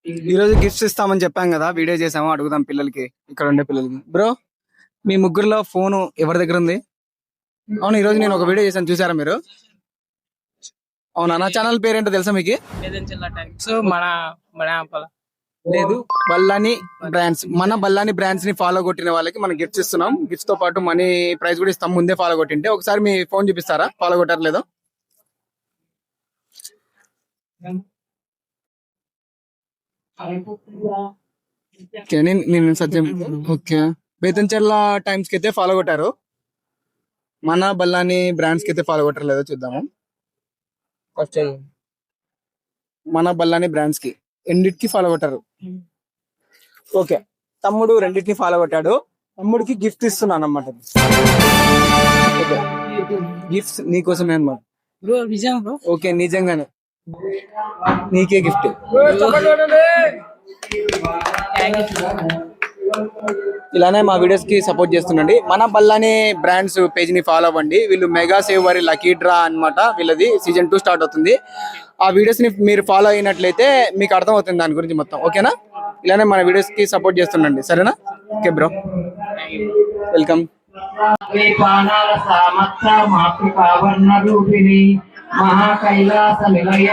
ఈ రోజు గిఫ్ట్స్ ఇస్తామని చెప్పాం కదా, వీడియో చేసాము, అడుగుదాం పిల్లలకి, ఇక్కడ ఉండే పిల్లలకి. బ్రో, మీ ముగ్గురులో ఫోన్ ఎవరి దగ్గర ఉంది? అవును, ఈ రోజు నేను ఒక వీడియో చేశాను, చూసారా మీరు? అవునా, నా ఛానల్ పేరేంటో తెలుసా మీకు? లేదు, బల్లాని బ్రాండ్స్. మన బల్లాని బ్రాండ్స్ ని ఫాలో కొట్టిన వాళ్ళకి మనం గిఫ్ట్స్ ఇస్తున్నాం. గిఫ్ట్స్ తో పాటు మనీ ప్రైజ్ కూడా ఇస్తాం. ముందే ఫాలో కొట్టింటే ఒకసారి మీ ఫోన్ చూపిస్తారా, ఫాలో కొట్టారు లేదో? ఓకే, నేను సత్యం. ఓకే, బేతంచెర్ల టైమ్స్ కి అయితే ఫాలో కొట్టారు. మన బల్లాని బ్రాండ్స్ కి అయితే ఫాలో కొట్టారు లేదో చూద్దాము. ఫస్ట్ మన బల్లాని బ్రాండ్స్ కి రెండిటికి ఫాలో కొట్టారు. ఓకే, తమ్ముడు రెండింటిని ఫాలో కొట్టాడు. తమ్ముడికి గిఫ్ట్ ఇస్తున్నాను అన్నమాట. ఓకే, గిఫ్ట్స్ నీకోసమే అన్నమాట. ఓకే, నిజంగానే నీకే గిఫ్ట్. ఇలానే మా వీడియోస్ కి సపోర్ట్ చేస్తుండండి. మన బల్లాని బ్రాండ్స్ పేజ్ ని ఫాలో అవ్వండి. వీళ్ళు మెగా సేవ్ వరి లక్కీ డ్రా అన్నమాట. వీళ్ళది సీజన్ 2 స్టార్ట్ అవుతుంది. ఆ వీడియోస్ ని మీరు ఫాలో అయినట్లయితే మీకు అర్థం అవుతుంది దాని గురించి మొత్తం. ఓకేనా? ఇలానే మన వీడియోస్ కి సపోర్ట్ చేస్తుండండి, సరేనా? Okay bro, welcome. మహా కైలాస నిలయ